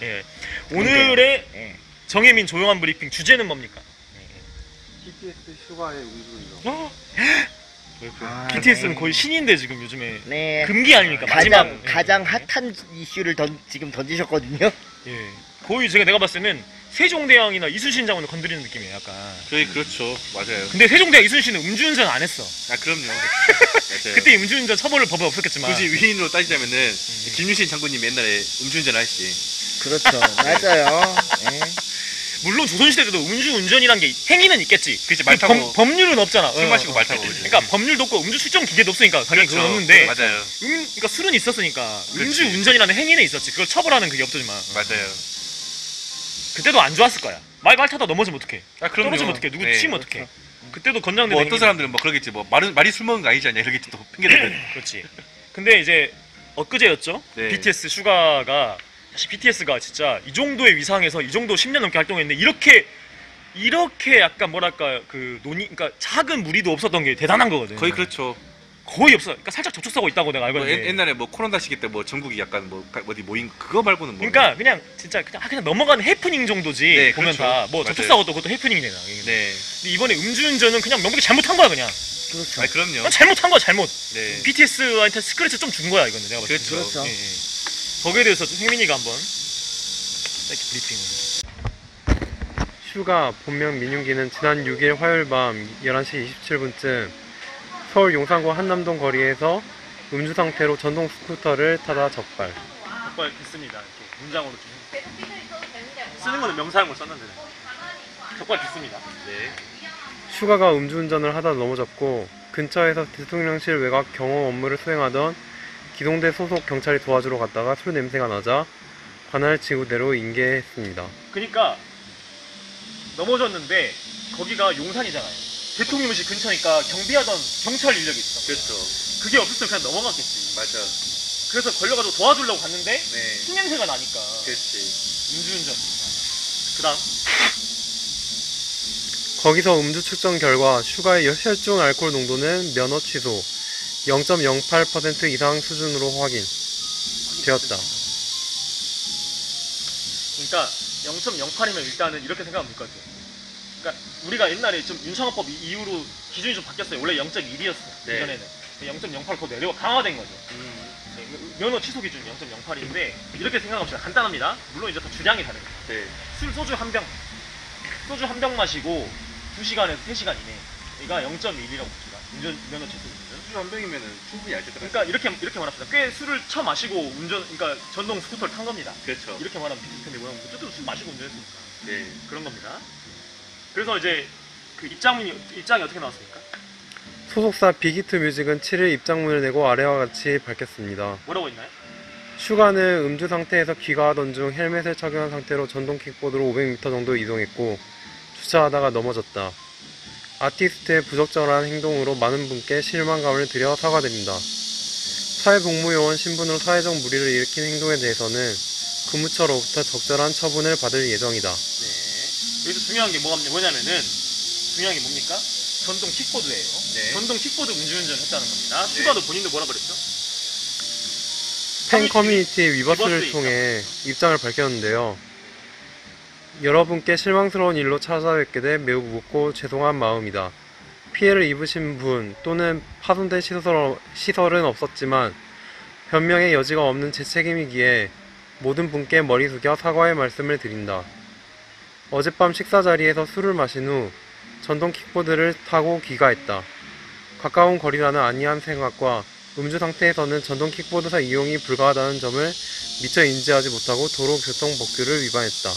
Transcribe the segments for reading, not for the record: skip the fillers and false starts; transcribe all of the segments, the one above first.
예. 오늘의 예. 정혜민 조용한 브리핑 주제는 뭡니까? BTS 슈가의 음주운전. BTS는 네. 거의 신인데 지금 요즘에 네. 금기 아닙니까? 가장 마지막 가장 핫한 이슈를 지금 던지셨거든요. 예. 거의 내가 봤을 때는 세종대왕이나 이순신 장군을 건드리는 느낌이에요, 약간. 그렇죠. 맞아요. 근데 세종대왕 이순신은 음주운전 안 했어. 아, 그럼요. 맞아요. 그때 음주운전 처벌을 법에 없었겠지만. 굳이 위인으로 따지자면은 김유신 장군님 옛날에 음주운전 하시. 그렇죠. 맞아요. 예. 물론 조선시대 때도 음주운전이란 게 행위는 있겠지. 그치, 말 타고 법률은 없잖아. 술 마시고 말 타고. 그러니까 법률도 없고 음주 측정 기계도 없으니까 당연히 그렇죠. 그건 없는데. 맞아요. 그러니까 술은 있었으니까 그렇지. 음주운전이라는 행위는 있었지. 그걸 처벌하는 그게 없지만. 맞아요. 그때도 안 좋았을 거야. 말 타다 넘어지면 어떡해. 아, 그럼요. 떨어지면 어떡해. 누구 네. 치면 어떡해. 그때도 건장대. 뭐 어떤 사람들은 뭐 그러겠지. 뭐 말이 술 먹은 거 아니지 않냐 이러겠지 또 핑계 대면. 그렇지. 근데 이제 엊그제였죠. 네. BTS 슈가가 사실 BTS가 진짜 이 정도의 위상에서 이 정도 10년 넘게 활동했는데 이렇게 약간 뭐랄까 그러니까 작은 무리도 없었던 게 대단한 거거든. 거의 그렇죠. 거의 없어. 그러니까 살짝 접촉사고 있다고 내가 알고 뭐 있는데. 옛날에 뭐 코로나 시기 때 뭐 전국이 약간 뭐 어디 모인 그거 말고는 뭐. 그러니까 그냥 진짜 그냥 넘어가는 해프닝 정도지. 네, 보면 그렇죠. 다 뭐 맞아요. 접촉사고도 그것도 해프닝이잖아. 네. 근데 이번에 음주운전은 그냥 명백히 잘못한 거야 그냥. 그렇죠. 아, 그럼요. 그냥 잘못한 거야 잘못. 네. BTS한테 스크래치 좀 준 거야 이거는 내가 봤을 때. 그렇죠. 그렇죠. 예, 예. 거기에 대해서 혜민이가 한번 짧게 브리핑을. 슈가 본명 민윤기는 지난 6일 화요일 밤 11시 27분쯤 서울 용산구 한남동 거리에서 음주 상태로 전동 스쿠터를 타다 적발. 적발됐습니다. 이렇게 문장으로 좀 쓰는 거는 명사용을 썼는데 적발됐습니다. 네. 슈가가 음주운전을 하다 넘어졌고 근처에서 대통령실 외곽 경호 업무를 수행하던 기동대 소속 경찰이 도와주러 갔다가 술 냄새가 나자 관할 지구대로 인계했습니다. 그러니까 넘어졌는데 거기가 용산이잖아요. 대통령실 근처니까 경비하던 경찰 인력이 있어. 그렇죠. 그게 없었으면 그냥 넘어갔겠지. 맞아. 그래서 걸려가지고 도와주려고 갔는데 네. 술 냄새가 나니까 그렇지. 음주운전. 그다음 거기서 음주 측정 결과 슈가의 혈중 알코올 농도는 면허 취소 0.08% 이상 수준으로 확인되었다. 그러니까 0.08이면 일단은 이렇게 생각하면 될 것 같아요. 그러니까 우리가 옛날에 좀 윤창호법 이후로 기준이 좀 바뀌었어요. 원래 0.1이었어. 네. 예전에는 0.08더 내려 강화된 거죠. 네, 면허 취소 기준이 0.08인데 이렇게 생각합시다. 간단합니다. 물론 이제 다 주량이 다르죠. 네. 소주 한 병 마시고 2시간에서 3시간 이내. 얘가 0.1이라고 봅시다. 면허 취소 기준. 술 한 병이면은 충분히 알죠. 그러니까 이렇게 말합시다. 꽤 술을 마시고 그러니까 전동 스쿠터를 탄 겁니다. 그렇죠. 이렇게 말하면 비슷한데 뭐냐면 어쨌든 술 마시고 운전했으니까. 네. 그런 겁니다. 그래서 이제 그 입장이 어떻게 나왔습니까? 소속사 빅히트 뮤직은 7일 입장문을 내고 아래와 같이 밝혔습니다. 뭐라고 했나요? 슈가는 음주 상태에서 귀가하던 중 헬멧을 착용한 상태로 전동 킥보드로 500m 정도 이동했고 주차하다가 넘어졌다. 아티스트의 부적절한 행동으로 많은 분께 실망감을 드려 사과드린다. 사회복무요원 신분으로 사회적 무리를 일으킨 행동에 대해서는 근무처로부터 적절한 처분을 받을 예정이다. 네. 여기서 중요한 게 뭐냐면은 중요한 게 뭡니까? 전동 킥보드예요. 네. 전동 킥보드 음주운전 했다는 겁니다. 슈가도 본인도 뭐라 그랬죠? 팬 커뮤니티 위버스를 위버스 통해 입장을 밝혔는데요. 여러분께 실망스러운 일로 찾아뵙게 돼 매우 묻고 죄송한 마음이다. 피해를 입으신 분 또는 파손된 시설은 없었지만 변명의 여지가 없는 제 책임이기에 모든 분께 머리 숙여 사과의 말씀을 드린다. 어젯밤 식사 자리에서 술을 마신 후 전동 킥보드를 타고 귀가했다. 가까운 거리라는 안이한 생각과 음주 상태에서는 전동 킥보드사 이용이 불가하다는 점을 미처 인지하지 못하고 도로교통법규를 위반했다.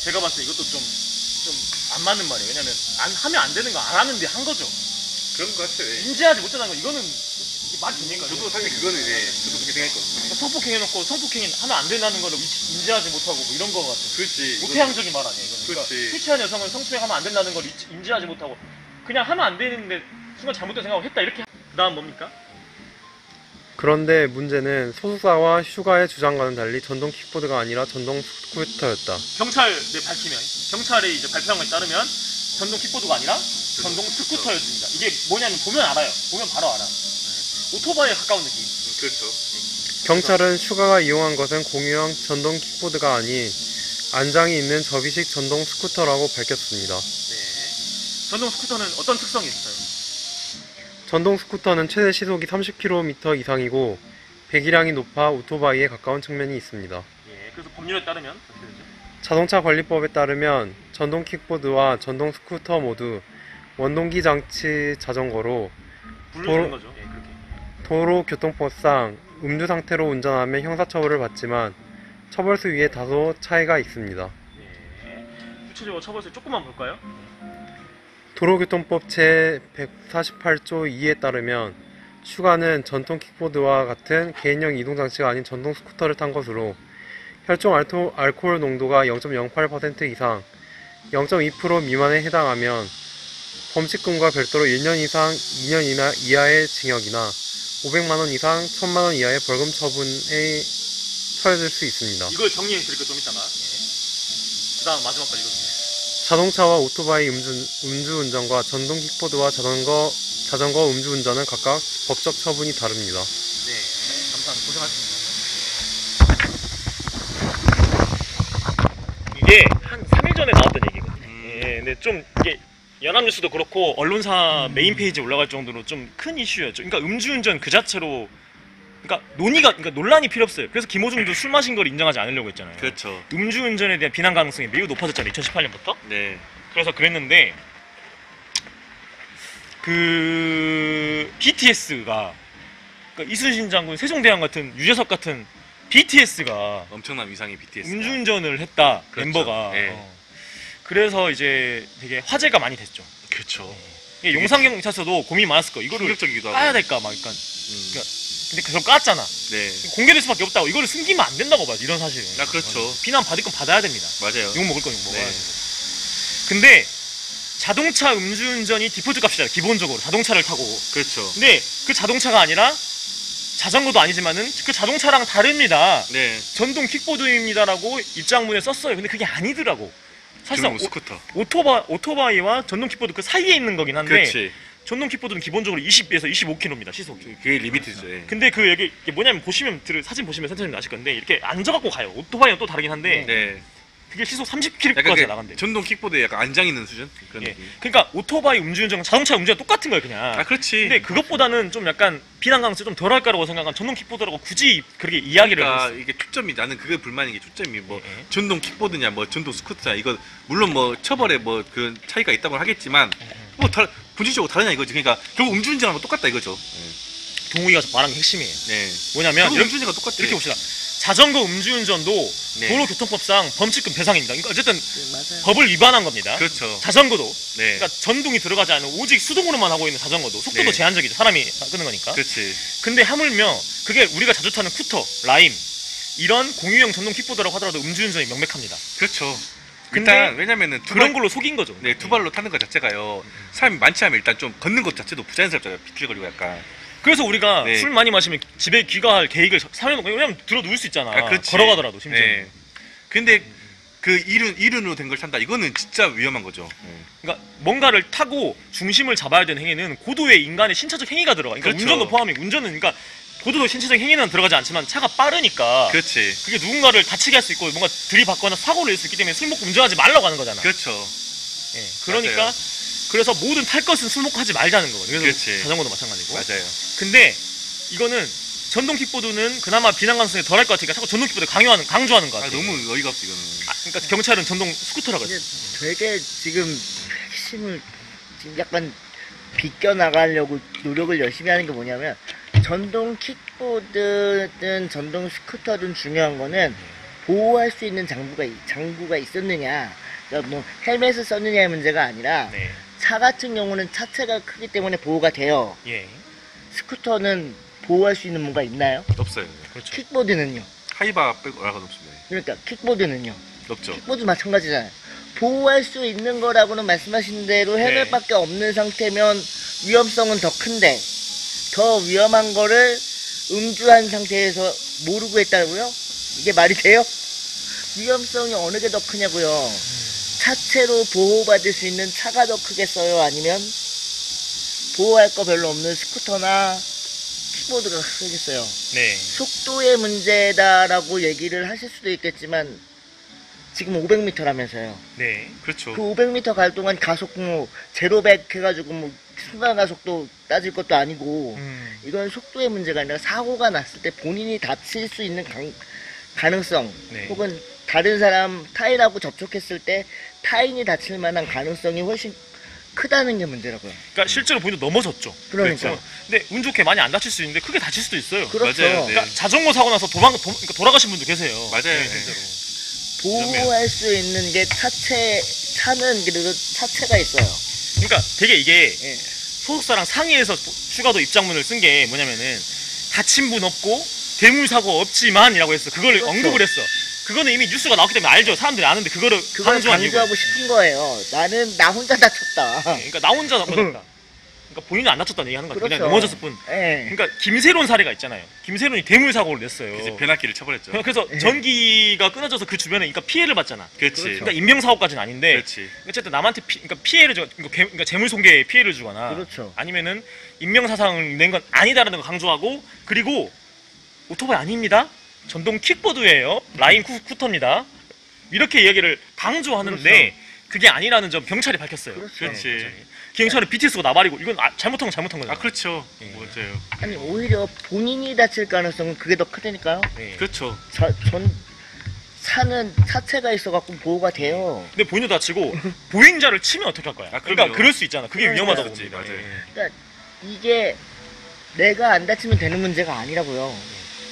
제가 봤을 때 이것도 좀 안 맞는 말이에요. 왜냐면 하면 안 되는 거 안 하는데 한 거죠. 그런 것 같아요. 예. 인지하지 못하는 거 이거는 말이 되는 거예요. 저도 사실 그거는 저도 그렇게 생각했거든요. 성폭행 해놓고 성폭행 하면 안 된다는 거를 인지하지 못하고 뭐 이런 거 같아요. 그렇지. 모태양적인 말 아니에요. 이거는. 그러니까 그렇지. 휘체한 여성은 성추행하면 안 된다는 걸 인지하지 못하고 그냥 하면 안 되는데 순간 잘못된 생각을 했다 이렇게. 그다음 뭡니까? 그런데 문제는 소속사와 슈가의 주장과는 달리 전동 킥보드가 아니라 전동 스쿠터였다. 경찰의 이제 발표한 것에 따르면 전동 킥보드가 아니라 전동 스쿠터였습니다. 이게 뭐냐면 보면 알아요. 보면 바로 알아. 오토바이에 가까운 느낌. 그렇죠. 경찰은 슈가가 이용한 것은 공유형 전동 킥보드가 아닌 안장이 있는 접이식 전동 스쿠터라고 밝혔습니다. 네. 전동 스쿠터는 어떤 특성이 있어요? 전동 스쿠터는 최대 시속이 30km 이상이고 배기량이 높아 오토바이에 가까운 측면이 있습니다. 예. 그래서 법률에 따르면 어떻게 되죠? 자동차 관리법에 따르면 전동 킥보드와 전동 스쿠터 모두 원동기 장치 자전거로 분류되는 거죠. 예, 그렇게. 도로교통법상 음주 상태로 운전하면 형사처벌을 받지만 처벌수 위에 다소 차이가 있습니다. 예. 구체적으로 처벌서 조금만 볼까요? 도로교통법 제148조 2에 따르면 슈가는 전통 킥보드와 같은 개인용 이동장치가 아닌 전동 스쿠터를 탄 것으로 혈중 알코올 농도가 0.08% 이상 0.2% 미만에 해당하면 범칙금과 별도로 1년 이상 2년 이하의 징역이나 500만원 이상 1000만원 이하의 벌금 처분에 처해질 수 있습니다. 이걸 정리해 드릴게요, 좀 이따가. 예. 그 다음 마지막까지 이거든요. 자동차와 오토바이 음주운전과 전동 킥보드와 자전거 음주운전은 각각 법적 처분이 다릅니다. 네. 감사합니다. 고생하셨습니다. 이게 한 3일 전에 나왔던 얘기거든요. 예, 근데 좀 이게 연합뉴스도 그렇고 언론사 메인 페이지에 올라갈 정도로 좀 큰 이슈였죠. 그러니까 음주운전 그 자체로 그러니까 논란이 필요 없어요. 그래서 김호중도 술 마신 걸 인정하지 않으려고 했잖아요. 그렇죠. 음주운전에 대한 비난 가능성이 매우 높아졌잖아요. 2018년부터. 네. 그래서 그랬는데 그 BTS가 그러니까 이순신 장군, 세종대왕 같은 유재석 같은 BTS가 엄청난 위상의 BTS. 음주운전을 했다. 그렇죠. 멤버가. 네. 그래서 이제 되게 화제가 많이 됐죠. 그렇죠. 이게 용산경찰서도 고민이 많았을 거예요. 이거를 충격적이기도 하고. 까야 될까 막 약간. 근데 그걸 깠잖아. 네. 공개될 수밖에 없다고. 이거를 숨기면 안 된다고 봐. 이런 사실은. 아, 그렇죠. 비난 받을 건 받아야 됩니다. 맞아요. 욕 먹을 건 욕 먹어야 네. 되고. 근데 자동차 음주운전이 디폴트 값이잖아요. 기본적으로 자동차를 타고. 그렇죠. 근데 그 자동차가 아니라 자전거도 아니지만은 그 자동차랑 다릅니다. 네. 전동 킥보드입니다라고 입장문에 썼어요. 근데 그게 아니더라고. 사실상 전동 스쿠터. 오토바이와 전동 킥보드 그 사이에 있는 거긴 한데 그렇지. 전동 킥보드는 기본적으로 20에서 25km입니다. 시속이. 그게 리미트죠. 예. 근데 그 여기 이게 뭐냐면 보시면 사진 보시면 선생님 아실 건데 이렇게 앉아갖고 가요. 오토바이는 또 다르긴 한데 네. 그게 시속 약간 30km까지 그 나간대. 전동 킥보드에 약간 안장 있는 수준? 그런 예. 느낌. 그러니까 오토바이 음주운전, 자동차 음주운전 똑같은 거예요 그냥. 아, 그렇지. 근데 그것보다는 좀 약간 비난 가능성이 좀 덜할 거라고 생각한 전동 킥보드라고 굳이 그렇게 이야기를 그러니까 했어요. 이게 초점이 나는 그게 불만인 게 초점이 뭐 예. 전동 킥보드냐 뭐 전동 스쿠터냐 이거 물론 뭐 처벌에 뭐 그런 차이가 있다고 하겠지만 뭐 본질적으로 다르냐 이거지. 그러니까 결국 음주운전하고 똑같다 이거죠. 동욱이가 말한 게 핵심이에요. 네. 뭐냐면 결국 이렇게, 음주운전과 똑같아. 이렇게 봅시다. 자전거 음주운전도 네. 도로교통법상 범칙금 배상입니다. 그러니까 어쨌든 맞아요. 법을 위반한 겁니다. 그렇죠. 자전거도 네. 그러니까 전동이 들어가지 않은 오직 수동으로만 하고 있는 자전거도 속도도 네. 제한적이죠. 사람이 끄는 거니까. 그렇지. 근데 하물며 그게 우리가 자주 타는 쿠터, 라임 이런 공유형 전동 킥보드라고 하더라도 음주운전이 명백합니다. 그렇죠. 근데 일단 왜냐면은 그런 걸로 속인 거죠. 네, 두 발로 타는 것 자체가요. 사람이 많지 않으면 일단 좀 걷는 것 자체도 부자연스럽잖아요. 비틀거리고 약간. 그래서 우리가 네. 술 많이 마시면 집에 귀가할 계획을 사려놓고 왜냐면 들어 누울 수 있잖아. 아, 그렇지. 걸어가더라도 심지어. 네. 근데 그 이륜으로 된 걸 탄다. 이거는 진짜 위험한 거죠. 그러니까 뭔가를 타고 중심을 잡아야 되는 행위는 고도의 인간의 신체적 행위가 들어가. 그러니까 그렇죠. 운전도 포함이고 운전은 그러니까 고도의 신체적 행위는 들어가지 않지만 차가 빠르니까 그렇지. 그게 누군가를 다치게 할 수 있고 뭔가 들이받거나 사고를 낼 수 있기 때문에 술 먹고 운전하지 말라고 하는 거잖아. 그렇죠. 예. 그러니까 맞아요. 그래서 모든 탈 것은 술 먹고 하지 말자는 거거든요. 그래서 그렇지. 자전거도 마찬가지고. 맞아요. 근데 이거는 전동 킥보드는 그나마 비난 가능성이 덜할 것 같으니까 자꾸 전동 킥보드 강조하는 것 아, 같아요. 너무 어이가 없어 이거는. 그러니까 경찰은 전동 스쿠터라고 이제 했어. 되게 지금 핵심을 지금 약간 비껴나가려고 노력을 열심히 하는 게 뭐냐면 전동 킥보드든 전동 스쿠터든 중요한 거는 보호할 수 있는 장구가 있었느냐, 그러니까 뭐 헬멧을 썼느냐의 문제가 아니라 네. 차 같은 경우는 차체가 크기 때문에 보호가 돼요. 예. 스쿠터는 보호할 수 있는 뭔가 있나요? 없어요. 그렇죠. 킥보드는요. 하이바 빼고 알아가 없습니다. 그러니까 킥보드는요. 없죠. 킥보드 마찬가지잖아요. 보호할 수 있는 거라고는 말씀하신 대로 헬멧밖에 없는 상태면 위험성은 더 큰데 더 위험한 거를 음주한 상태에서 모르고 했다고요? 이게 말이 돼요? 위험성이 어느 게 더 크냐고요? 차체로 보호받을 수 있는 차가 더 크겠어요? 아니면 보호할 거 별로 없는 스쿠터나 킥보드가 크겠어요. 네. 속도의 문제다라고 얘기를 하실 수도 있겠지만 지금 500m라면서요. 네. 그렇죠. 그 500m 갈 동안 가속 뭐 제로백 해가지고 뭐 순간 가속도 따질 것도 아니고 이건 속도의 문제가 아니라 사고가 났을 때 본인이 다칠 수 있는 가능성 네. 혹은 다른 사람 타인하고 접촉했을 때 타인이 다칠 만한 가능성이 훨씬 크다는 게 문제라고요. 그러니까 실제로 본인도 넘어졌죠. 그러니까. 그렇죠. 근데 운 좋게 많이 안 다칠 수 있는데 크게 다칠 수도 있어요. 그렇죠. 맞아요. 네. 그러니까 자전거 사고 나서 그러니까 돌아가신 분도 계세요. 맞아요. 네, 네. 실제로. 보호할 수 있는 게 차는 그래도 차체가 있어요. 그러니까 되게 이게 예. 소속사랑 상의해서 추가도 입장문을 쓴 게 뭐냐면은 다친 분 없고 대물 사고 없지만이라고 했어. 그걸 그렇죠. 언급을 했어. 그거는 이미 뉴스가 나왔기 때문에 알죠. 사람들이 아는데 그거를 그걸 강조한 이유가. 강조하고 싶은 거예요. 나 혼자 다쳤다. 그러니까 나 혼자 넘어졌다. 그러니까 본인은 안 다쳤다는 얘기 하는 거죠. 그렇죠. 그냥 넘어졌을 뿐. 예. 그러니까 김세론 사례가 있잖아요. 김세론이 대물 사고를 냈어요. 이제 변압기를 쳐버렸죠. 그래서 전기가 끊어져서 그 주변에 그러니까 피해를 받잖아. 그렇지. 그러니까 인명 사고까지는 아닌데 그렇지. 어쨌든 남한테 그러니까 피해를 그러니까 재물 손괴에 피해를 주거나 그렇죠. 아니면은 인명 사상을 낸 건 아니다라는 걸 강조하고 그리고 오토바이 아닙니다. 전동 킥보드예요. 라인 쿠터입니다. 이렇게 얘기를 강조하는데 그렇죠. 그게 아니라는 점 경찰이 밝혔어요. 그렇죠. 그렇지. 그 경찰은 BTS가 나발이고 이건 잘못한 건 잘못한 거죠. 아 그렇죠. 예. 맞아요. 아니 오히려 본인이 다칠 가능성은 그게 더 크다니까요. 네. 그렇죠. 차는 차체가 있어갖고 보호가 돼요. 근데 본인도 다치고 보행자를 치면 어떻게 할 거야? 아, 그러니까 그럼요. 그럴 수 있잖아. 그게 그러니까 위험하다고 그렇지, 봅니다. 맞아요. 예. 그러니까 이게 내가 안 다치면 되는 문제가 아니라고요.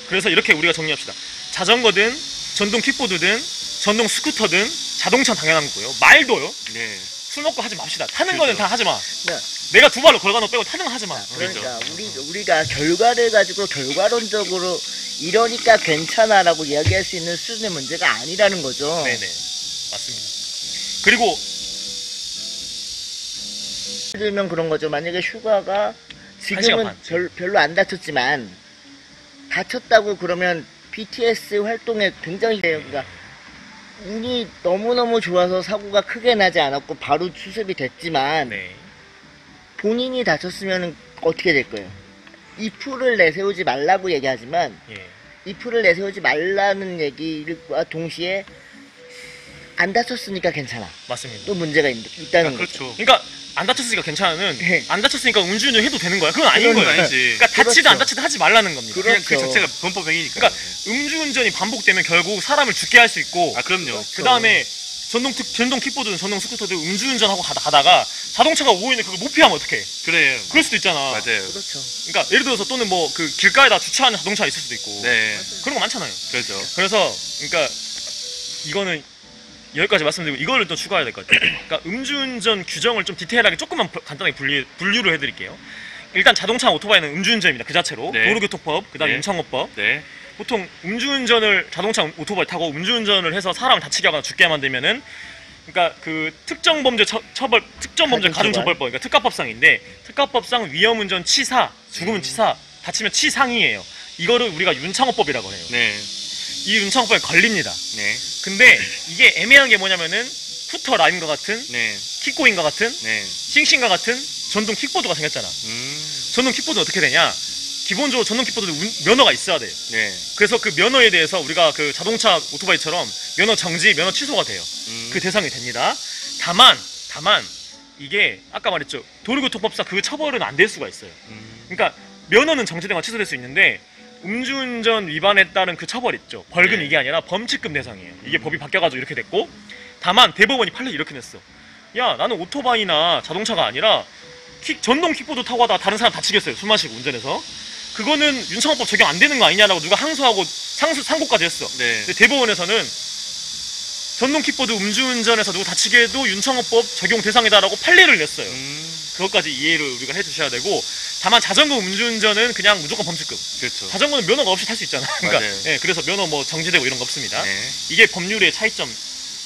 그래서 이렇게 우리가 정리합시다. 자전거든, 전동 킥보드든, 전동 스쿠터든 자동차 당연한 거고요. 말도요. 네. 술 먹고 하지 맙시다. 타는 그렇죠. 거는 다 하지 마. 그러니까, 내가 두 발로 걸어가는 거 빼고 타는 거 하지 마. 그러니까 우리가 결과를 가지고 결과론적으로 이러니까 괜찮아라고 이야기할 수 있는 수준의 문제가 아니라는 거죠. 네네. 맞습니다. 그리고 예를 들면 그런 거죠. 만약에 휴가가 시간 지금은 반. 별로 안 다쳤지만 다쳤다고 그러면 BTS 활동에 굉장히 그러니까 운이 너무너무 좋아서 사고가 크게 나지 않았고 바로 수습이 됐지만 네. 본인이 다쳤으면 어떻게 될 거예요? if를 내세우지 말라고 얘기하지만 예. if를 내세우지 말라는 얘기와 동시에 안 다쳤으니까 괜찮아. 맞습니다. 또 문제가 있다는 거죠. 그렇죠. 그러니까 안 다쳤으니까 괜찮은 네. 안 다쳤으니까 음주운전 해도 되는 거야. 그건 아닌 그건 거예요. 아니지. 그러니까 다치든 그렇죠. 안 다치든 하지 말라는 겁니다. 그렇죠. 그냥 그 자체가 범법행위니까. 그러니까 음주운전이 반복되면 결국 사람을 죽게 할 수 있고 아 그럼요. 그렇죠. 그 다음에 전동 킥보드든 전동 스쿠터든 음주운전하고 가다가 자동차가 오고 있는데 그걸 못 피하면 어떡해. 그래요. 그럴 수도 있잖아. 맞아요. 그렇죠. 그러니까 예를 들어서 또는 뭐 그 길가에다 주차하는 자동차가 있을 수도 있고 네. 그런 거 많잖아요. 그렇죠. 그래서 그러니까 이거는 여기까지 말씀드리고 이거를 또 추가해야 될 것 같아요. 그러니까 음주운전 규정을 좀 디테일하게 조금만 간단하게 분류를 해드릴게요. 일단 자동차 오토바이는 음주운전입니다. 그 자체로 네. 도로교통법, 그다음에 네. 윤창호법. 네. 보통 음주운전을 자동차 오토바이 타고 음주운전을 해서 사람을 다치게 하거나 죽게 만들면은 그러니까 그 특정 범죄 가중처벌법 그러니까 특가법상인데 특가법상 위험운전 치사, 죽음은 치사, 다치면 치상이에요. 이거를 우리가 윤창호법이라고 해요. 네. 이 윤창호법에 걸립니다. 네. 근데 이게 애매한 게 뭐냐면은 푸터 라인과 같은 네. 킥고인과 같은 네. 싱싱과 같은 전동 킥보드가 생겼잖아. 전동 킥보드는 어떻게 되냐? 기본적으로 전동 킥보드는 면허가 있어야 돼요. 네. 그래서 그 면허에 대해서 우리가 그 자동차 오토바이처럼 면허 정지, 면허 취소가 돼요. 그 대상이 됩니다. 다만 이게 아까 말했죠. 도로교통법상 그 처벌은 안 될 수가 있어요. 그러니까 면허는 정지되거나 취소될 수 있는데 음주운전 위반에 따른 그 처벌 있죠. 벌금 네. 이게 아니라 범칙금 대상이에요. 이게 법이 바뀌어가지고 이렇게 됐고 다만 대법원이 판례 이렇게 냈어. 야 나는 오토바이나 자동차가 아니라 전동 킥보드 타고 하다가 다른 사람 다치겠어요. 술 마시고 운전해서. 그거는 윤창호법 적용 안 되는 거 아니냐라고 누가 항소하고 상고까지 했어. 네. 근데 대법원에서는 전동 킥보드 음주운전에서 누구 다치게 해도 윤창호법 적용 대상이다라고 판례를 냈어요. 그것까지 이해를 우리가 해두셔야 되고 다만 자전거 음주운전은 그냥 무조건 범칙금. 그렇죠. 자전거는 면허가 없이 탈 수 있잖아. 그러니까 맞아요. 예, 그래서 면허 뭐 정지되고 이런 거 없습니다. 네. 이게 법률의 차이점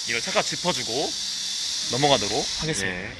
이걸 잠깐 짚어주고 넘어가도록 하겠습니다. 네.